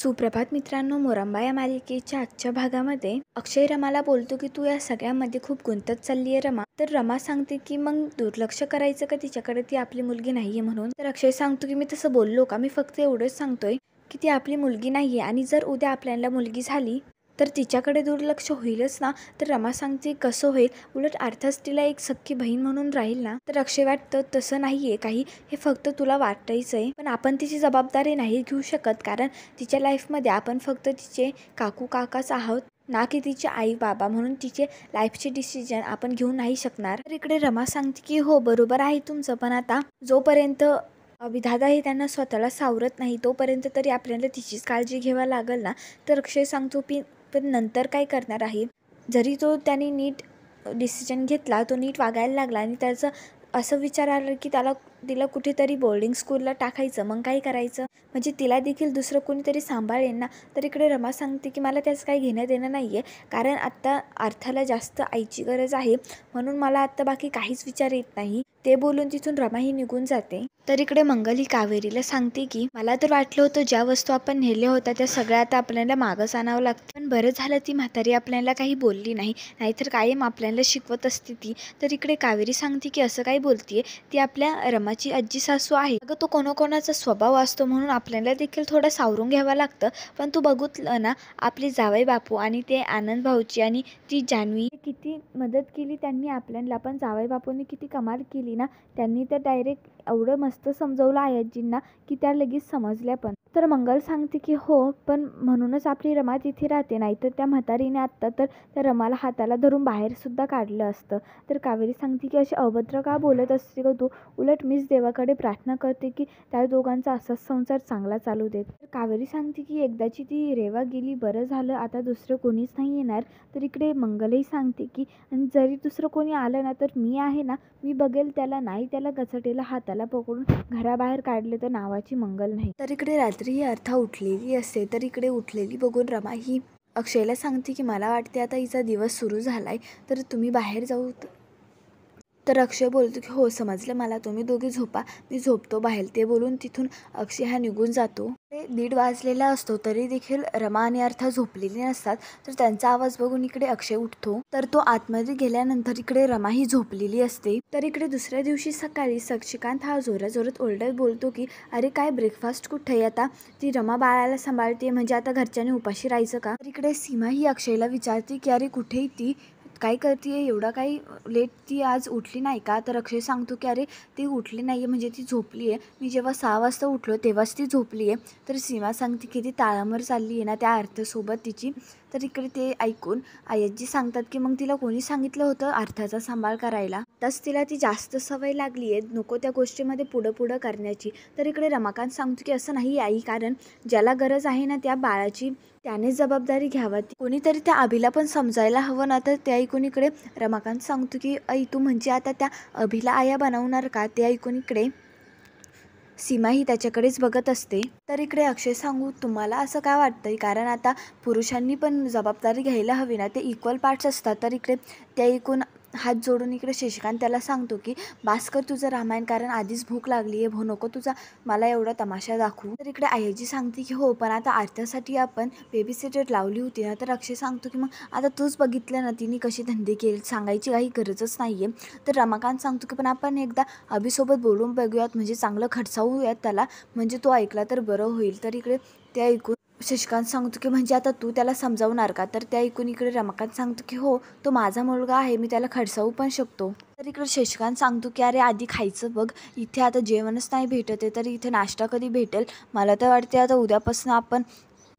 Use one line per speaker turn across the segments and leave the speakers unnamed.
सुप्रभात मित्रांनो, मोरांबा या मालिकेच्या आजच्या भागामध्ये अक्षय रमाला बोलतो की तू या सगळ्यामध्ये खूप गुंतत चालली आहे रमा. तर रमा सांगते की मग दुर्लक्ष करायचं का तिच्याकडे, ती आपली मुलगी नाहीये म्हणून. तर अक्षय सांगतो की मी तसं बोललो का, मी फक्त एवढंच सांगतोय की ती आपली मुलगी नाहीये आणि जर उद्या आपल्याला मुलगी झाली तर तिच्याकडे दुर्लक्ष होईलच ना. तर रमा सांगते कसं होईल, उलट अर्थात तिला एक सख्खी बहीण म्हणून राहील ना. तर अक्षय वाटतं तसं नाहीये काही, हे फक्त तुला वाटायचं आहे, पण आपण तिची जबाबदारी नाही घेऊ शकत, कारण तिच्या लाईफमध्ये आपण फक्त तिचे काकू काकाच आहोत ना की तिचे आई बाबा. म्हणून तिचे लाईफचे डिसिजन आपण घेऊ नाही शकणार. तर इकडे रमा सांगते की हो बरोबर आहे तुमचं, पण आता जोपर्यंत विधाता हे त्यांना स्वतःला सावरत नाही तोपर्यंत तरी आपल्याला तिचीच काळजी घ्यावी लागेल ना. तर अक्षय सांगतो पण नंतर काय करणार आहे, जरी तो त्याने नीट डिसिजन घेतला, तो नीट वागायला लागला आणि त्याचं असं विचार आलं की तिला कुठेतरी बोर्डिंग स्कूलला टाकायचं, मग काय करायचं, म्हणजे तिला देखील दुसरं कोणीतरी सांभाळेल ना. तर इकडे रमा सांगते की मला त्याचं काही घेणं देणं नाही आहे, कारण आत्ता अर्थाला जास्त आईची गरज आहे, म्हणून मला आत्ता बाकी काहीच विचार येत नाही. ते बोलून तिथून रमा ही निघून जाते. तर इकडे मंगल ही कावेरीला सांगते की मला तर वाटलं होतं ज्या वस्तू आपण नेल्या होत्या त्या सगळ्या आता आपल्याला मागच आणावं लागतं, पण बरं झालं ती म्हातारी आपल्याला काही बोलली नाही, नाहीतर कायम आपल्याला शिकवत असते ती. तर इकडे कावेरी सांगते की असं काही बोलतीये, ती आपल्या रमाची आजी सासू आहे. अगं तो कोणाकोणाचा स्वभाव असतो म्हणून आपल्याला देखील थोडं सावरून घ्यावं लागतं, पण तू बघितलं ना आपले जावई बापू आणि ते आनंद भाऊची आणि ती जान्हवी किती मदत केली त्यांनी आपल्याला, पण जावई बापूंनी किती कमाल केली ना. त्यांनी तर डायरेक्ट एवढं मस्त समजवलं आयाजींना की त्या लगेच समजल्या पण. तर मंगल सांगते की हो, पण म्हणूनच आपली रमा तिथे राहते, नाहीतर त्या म्हातारीने आत्ता तर त्या रमाला हाताला धरून बाहेर सुद्धा काढलं असतं. तर कावेरी सांगते की अशी अभद्र का बोलत असते ग तू, उलट मीच देवाकडे प्रार्थना करते की त्या दोघांचा असाच संसार चांगला चालू देत. तर कावेरी सांगते की एकदाची ती रेवा गेली, बरं झालं, आता दुसरं कोणीच नाही येणार. तर इकडे मंगलही सांगते की जरी दुसरं कोणी आलं ना तर मी आहे ना, मी बघेल त्याला, नाही त्याला गचटेला हाताला पकडून घराबाहेर काढले तर नावाची मंगल नाही. तर इकडे रात्री ही अर्था उठलेली असते. तर इकडे उठलेली बघून रमा ही अक्षयला सांगते की मला वाटते आता हिचा दिवस सुरू झालाय, तर तुम्ही बाहेर जाऊ. तर अक्षय बोलतो की हो समजलं मला, तुम्ही दोघे झोपा, मी झोपतो बाहेर. ते बोलून तिथून अक्षय हा निघून जातो. ते 1:30 वाजलेला असतो तरी देखील रमा आणि अर्था झोपलेली नसतात. तर त्यांचा आवाज बघून इकडे अक्षय उठतो. तर तो आतमध्ये गेल्यानंतर इकडे रमा ही झोपलेली असते. तर इकडे दुसऱ्या दिवशी सकाळी शशिकांत हा जोरात ओरडत बोलतो की अरे काय ब्रेकफास्ट कुठे आहे, आता ती रमा बाळाला सांभाळते, म्हणजे आता घरच्यांनी उपाशी राहायचं का. तर इकडे सीमा ही अक्षयला विचारते की अरे कुठे ती, काय करते, एवढा काही लेट, ती आज उठली नाही का. तर अक्षय सांगतो की अरे ती उठली नाही आहे, म्हणजे ती झोपली आहे, मी जेव्हा 6 वाजता उठलो तेव्हाच ती झोपली आहे. तर सीमा सांगते की ती ताळामर चालली आहे ना त्या अर्थासोबत तिची. तर इकडे ते ऐकून आयजी सांगतात की मग तिला कोणी सांगितलं होतं अर्थाचा सांभाळ करायला, तस तिला ती जास्त सवय लागली आहे नको त्या गोष्टीमध्ये पुढं करण्याची. तर इकडे रमाकांत सांगतो की असं नाही आई, कारण ज्याला गरज आहे ना त्या बाळाची त्यानेच जबाबदारी घ्यावी, कोणीतरी त्या अभिला पण समजायला हवं ना. तर ते ऐकून इकडे रमाकांत सांगतो की आई तू म्हणजे आता त्या अभिला आया बनवणार का. ते ऐकून इकडे सीमा ही त्याच्याकडेच बघत असते. तर इकडे अक्षय सांगू तुम्हाला असं काय वाटतंय, कारण आता पुरुषांनी पण जबाबदारी घ्यायला हवी ना, ते इक्वल पार्ट्स असतात. तर इकडे ते ऐकून हात जोडून इकडे शशिकांत त्याला सांगतो की बास कर तुझं रामायण, कारण आधीच भूक लागली आहे, भो नको तुझा मला एवढा तमाशा दाखवू. तर इकडे आयजी सांगते की हो पण आता आर्थासाठी आपण बेबी सिटर लावली होती ना. तर अक्षय सांगतो की मग आता तूच बघितलं ना तिने कशी धंदे केले, सांगायची काही गरजच नाही आहे. तर रमाकांत सांगतो की पण आपण एकदा अभिसोबत बोलून बघूयात, म्हणजे चांगलं खडसावूयात त्याला, म्हणजे तो ऐकला तर बरं होईल. तर इकडे ते ऐकून शशिकांत सांगतो की म्हणजे आता तू त्याला समजावणार का. तर ते ऐकून इकडे रमाकांत सांगतो की हो तो माझा मुलगा आहे, मी त्याला खडसावू पण शकतो. तर इकडे शशिकांत सांगतो की अरे आधी खायचं बघ, इथे आता जेवणच नाही भेटत आहे, तर इथे नाश्ता कधी भेटेल. मला तर वाटते आता उद्यापासून आपण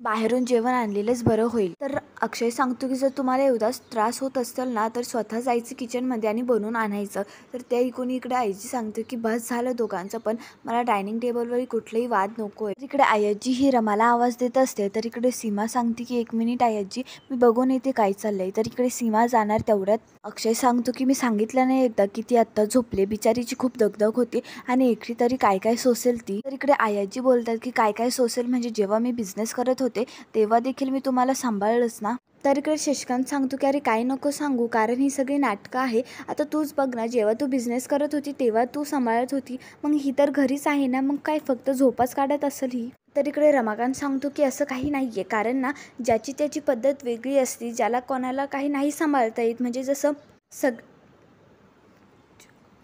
बाहेरून जेवण आणलेलंच बरं होईल. तर अक्षय सांगतो की जर तुम्हाला एवढाच त्रास होत असेल ना तर स्वतः जायचं किचनमध्ये आणि बनवून आणायचं. तर त्या ऐकून इकडे आईजी सांगते की बस झालं दोघांचं पण, मला डायनिंग टेबलवर कुठलाही वाद नको आहे. इकडे आयजी ही रमाला आवाज देत असते. तर इकडे सीमा सांगते की 1 मिनिट आयजी, मी बघून येते काय चाललंय. तर इकडे सीमा जाणार तेवढ्यात अक्षय सांगतो की मी सांगितलं नाही एकदा की ती आत्ता झोपले, बिचारीची खूप दगदग होती आणि एकटी तरी काय काय सोसेल ती. तर इकडे आयाजी बोलतात की काय काय सोसेल, म्हणजे जेव्हा मी बिझनेस करत होते तेव्हा देखील मी तुम्हाला सांभाळलंच ना. तर इकडे शशिकांत सांगतो की अरे काय नको सांगू, कारण ही सगळी नाटकं आहे. आता तूच बघ ना, जेव्हा तू बिझनेस करत होती तेव्हा तू सांभाळत होती, मग ही तर घरीच आहे ना, मग काय फक्त झोपाच काढत असेल ही. तर इकडे रमाकांत सांगतो की असं काही नाही आहे, कारण ना ज्याची त्याची पद्धत वेगळी असते, ज्याला कोणाला काही नाही सांभाळता येत, म्हणजे जसं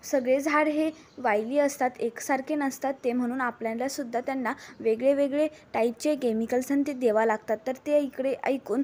सगळे झाड हे वाईली असतात, एकसारखे नसतात ते, म्हणून आपल्याला सुद्धा त्यांना वेगळे वेगळे टाईपचे केमिकल्स आणि ते द्यावा लागतात. तर ते इकडे ऐकून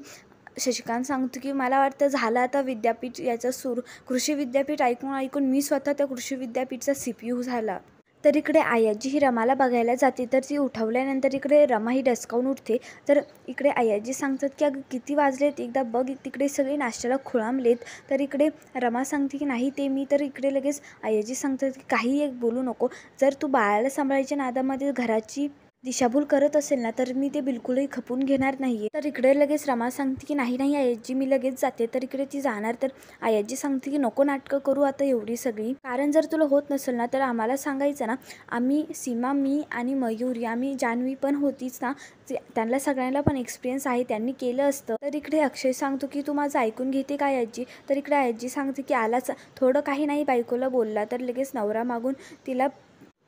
शशिकांत सांगतो की मला वाटतं झालं आता विद्यापीठ याचं सुरू. कृषी विद्यापीठ ऐकून ऐकून मी स्वतः त्या कृषी विद्यापीठचा CPU झाला. तर इकडे आयाजी ही रमाला बघायला जाते, तर ती उठवल्यानंतर इकडे रमा ही डचकावून उठते. तर इकडे आयाजी सांगतात की अगं किती वाजलेत, एकदा बघ, तिकडे सगळे नाश्त्याला खोळंबलेत. तर इकडे रमा सांगते की नाही ते मी. तर इकडे लगेच आयाजी सांगतात की काही एक बोलू नको, जर तू बाळाला सांभाळायच्या नादामध्ये घराची दिशाभूल करत असेल ना, तर मी ते बिलकुलही खपून घेणार नाहीये. तर इकडे लगेच रमा सांगते की नाही नाही आयाजी, मी लगेच जाते. तर इकडे ती जाणार, तर आयाजी सांगते की नको नाटकं करू आता एवढी सगळी, कारण जर तुला होत नसेल ना तर आम्हाला सांगायचं ना, आम्ही सीमा, मी आणि मयुरी, आम्ही जान्हवी पण होतीच ना, त्यांना सगळ्यांना पण एक्सपिरियन्स आहे, त्यांनी केलं असतं. तर इकडे अक्षय सांगतो की तू माझं ऐकून घेते का आयाजी. तर इकडे आयाजी सांगते की आलाच, थोडं काही नाही बायकोला बोलला तर लगेच नवरा मागून तिला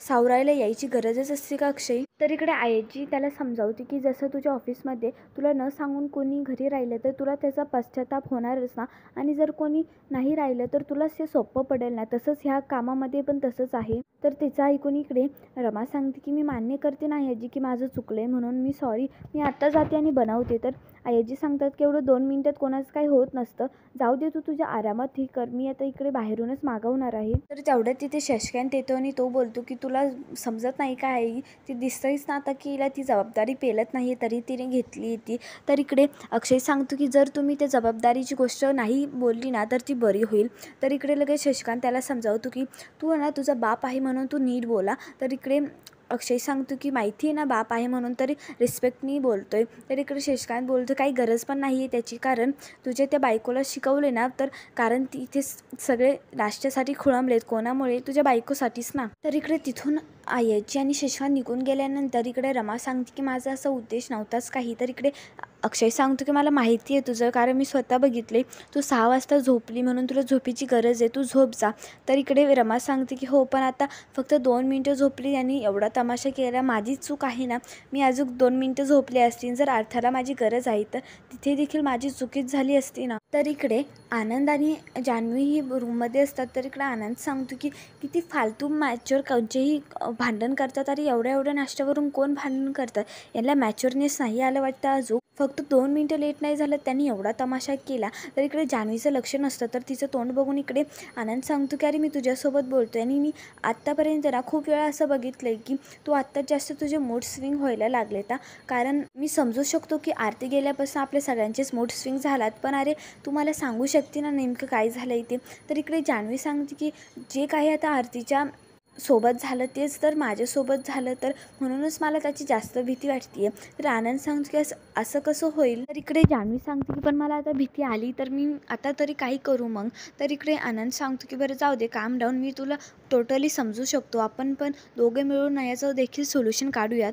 सावरायला यायची गरजच असते का अक्षय. तर इकडे आयाजी त्याला समजावते की जसं तुझ्या ऑफिसमध्ये तुला न सांगून कोणी घरी राहिलं तर तुला त्याचा पश्चाताप होणारच ना, आणि जर कोणी नाही राहिलं तर तुला ते सोपं पडेल ना, तसंच ह्या कामामध्ये पण तसंच आहे. तर तिचं ऐकून इकडे रमा सांगते की मी मान्य करते ना आयाजी की माझं चुकलंय, म्हणून मी सॉरी, मी आत्ता जाते आणि बनवते. तर आयाजी सांगतात की एवढं 2 मिनिटात कोणाचं काही होत नसतं, जाऊ दे तू तुझ्या आरामात ठीक कर, मी आता इकडे बाहेरूनच मागवणार आहे. तर तेवढ्यात तिथे शशिकांत येतो आणि तो बोलतो की तुला समजत नाही का आई, ती दिसतंयच ना आता की हिला ती जबाबदारी पेलत नाही तरी तिने घेतली ती. तर इकडे अक्षय सांगतो की जर तुम्ही त्या जबाबदारीची गोष्ट नाही बोलली ना तर ती बरी होईल. तर इकडे लगेच शशिकांत त्याला समजावतो की तू ना तुझा बाप आहे म्हणून तू नीट बोला. तर इकडे अक्षय सांगतो की माहिती आहे ना बाप आहे म्हणून तरी रिस्पेक्टनी बोलतोय. तर इकडे शशिकांत बोलतो काही गरज पण नाही आहे त्याची, कारण तुझ्या त्या बायकोला शिकवले ना, तर कारण ती इथे सगळे नाश्त्यासाठी खोळंबलेत, कोणामुळे, तुझ्या बायकोसाठीच ना. तर इकडे तिथून आयाजी आणि शशिकांत निघून गेल्यानंतर इकडे रमा सांगते की माझा असा उद्देश नव्हताच काही. तर इकडे अक्षय सांगतो की मला माहिती आहे तुझं, कारण मी स्वतः बघितले, तू 6 वाजता झोपली म्हणून तुला झोपेची गरज आहे, तू झोप जा. तर इकडे रमा सांगते की हो, पण आता फक्त 2 मिनटं झोपली आणि एवढा तमाशा केला, माझीच चूक आहे ना, मी अजून 2 मिनटं झोपली असती, जर अर्थाला माझी गरज आहे तर तिथे देखील माझी चुकीच झाली असती ना. तर इकडे आनंद आणि जान्हवी ही रूममध्ये असतात. तर इकडे आनंद सांगतो की किती फालतू मॅचवर कोणतेही भांडण करतात, अरे एवढ्या एवढ्या नाश्त्यावरून कोण भांडण करतात, यांना मॅच्युअरनेस नाही आलं वाटतं अजून, फक्त 2 मिनटं लेट नाही झालं त्यांनी एवढा तमाशा केला. तर इकडे जान्हवीचं लक्ष नसतं, तर तिचं तोंड बघून इकडे आनंद सांगतो की अरे मी तुझ्यासोबत बोलतोय आणि मी आत्तापर्यंत ना खूप वेळा असं बघितलंय की तू आत्ताच जास्त तुझे मूड स्विंग व्हायला लागले तर, कारण मी समजू शकतो की आरती गेल्यापासून आपल्या सगळ्यांचेच मूड स्विंग झालात, पण अरे तू मला सांगू शकते ना नेमकं काय झालं आहे ते. तर इकडे जान्हवी सांगते की जे काही आता आरतीच्या सोबत झालं तेच तर माझ्यासोबत झालं, तर म्हणूनच मला त्याची जास्त भीती वाटते. तर आनंद सांगतो की असं कसं होईल. तर इकडे जान्हवी सांगते की पण मला आता भीती आली तर मी आता तरी काही करू मग. तर इकडे आनंद सांगतो की बरं जाऊ दे, काम डाऊन, मी तुला टोटली समजू शकतो, आपण पण दोघे मिळून याचं देखील सोल्युशन काढूयात.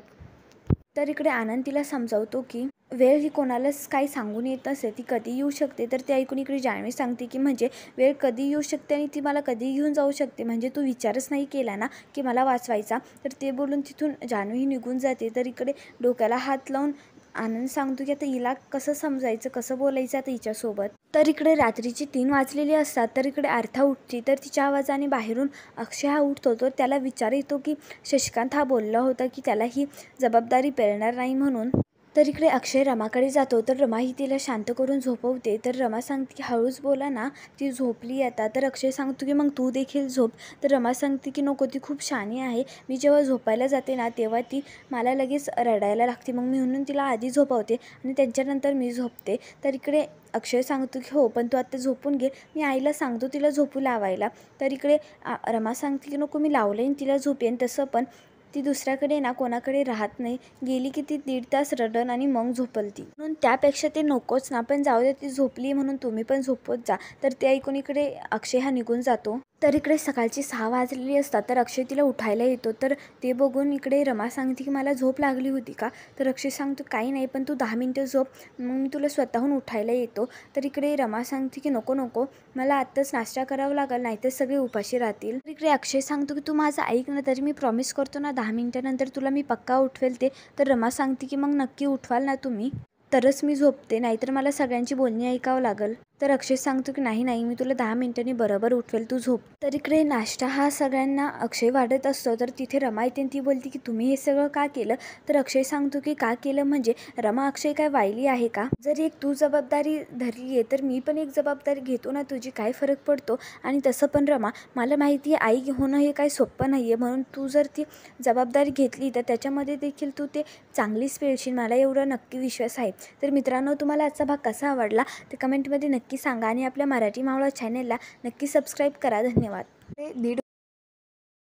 तर इकडे आनंद तिला समजावतो की वेळ ही कोणालाच काही सांगून येत नसते, ती कधी येऊ शकते. तर ते ऐकून इकडे जान्हवी सांगते की म्हणजे वेळ कधी येऊ शकते आणि ती मला कधी घेऊन जाऊ शकते, म्हणजे तू विचारच नाही केला ना की मला वाचवायचा. तर ते बोलून तिथून जान्हवी निघून जाते. तर इकडे डोक्याला हात लावून आनंद सांगतो की आता हिला कसं समजायचं, कसं बोलायचं आता हिच्यासोबत. तर इकडे रात्रीची 3 वाजलेली असतात. तर इकडे अर्था उठते, तर तिच्या आवाजाने बाहेरून अक्षय हा उठतो. तर त्याला विचार येतो की शशिकांत हा बोलला होता की त्याला ही जबाबदारी पेलणार नाही म्हणून. तर इकडे अक्षय रमाकडे जातो, तर रमा ही तिला शांत करून झोपवते. तर रमा सांगते की हळूच बोला ना, ती झोपली आता. तर अक्षय सांगतो की मग तू देखील झोप. तर रमा सांगते की नको, ती खूप शहाणी आहे, मी जेव्हा झोपायला जाते ना तेव्हा ती मला लगेच रडायला लागते, मग मी म्हणून तिला आधी झोपवते आणि त्यांच्यानंतर मी झोपते. तर इकडे अक्षय सांगतो की हो, पण तू आता झोपून घे, मी आईला सांगतो तिला झोपू लावायला. तर इकडे रमा सांगते की नको, मी लावले तिला झोपेन, तसं पण ती दुसऱ्याकडे ना कोणाकडे राहत नाही, गेली की ती 1.5 तास रडन आणि मग झोपल ती, म्हणून त्यापेक्षा ते नकोच ना, पण जाऊ दे ती झोपली म्हणून तुम्ही पण झोपत जा. तर ते ऐकून इकडे अक्षय हा निघून जातो. तर इकडे सकाळची 6 वाजलेली असतात. तर अक्षय तिला उठायला येतो. तर ते बघून इकडे रमा सांगते की मला झोप लागली होती का? तर अक्षय सांगतो काही नाही, पण तू 10 मिनटं झोप, मग मी तुला स्वतःहून उठायला येतो. तर इकडे रमा सांगते की नको नको, मला आत्ताच नाश्ता करावा लागेल, नाहीतर सगळे उपाशी राहतील. तर इकडे अक्षय सांगतो की तू माझं ऐक ना, तरी मी प्रॉमिस करतो ना 10 मिनिटानंतर तुला मी पक्का उठवेल ते. तर रमा सांगते की मग नक्की उठवाल ना तुम्ही, तरच मी झोपते, नाहीतर मला सगळ्यांची बोलणी ऐकावं लागेल. तर अक्षय सांगतो की नाही नाही, मी तुला 10 मिनिटांनी बरोबर उठवेल, तू झोप. तर इकडे नाश्ता हा सगळ्यांना अक्षय वाढत असतो. तर तिथे रमा येते आणि ती बोलते की तुम्ही हे सगळं का केलं? तर अक्षय सांगतो की का केलं म्हणजे रमा, अक्षय काय वाईली आहे का? जर एक तू जबाबदारी धरली आहे तर मी पण एक जबाबदारी घेतो ना तुझी, काय फरक पडतो? आणि तसं पण रमा, मला माहिती आहे आई होणं हे काही सोपं नाही आहे, म्हणून तू जर ती जबाबदारी घेतली तर त्याच्यामध्ये देखील तू ते चांगलीच पेलशील, मला एवढा नक्की विश्वास आहे. तर मित्रांनो, तुम्हाला आजचा भाग कसा आवडला ते कमेंटमध्ये नक्की सांगा आणि आपल्या मराठी मावळा चॅनेलला नक्की सबस्क्राईब करा. धन्यवाद.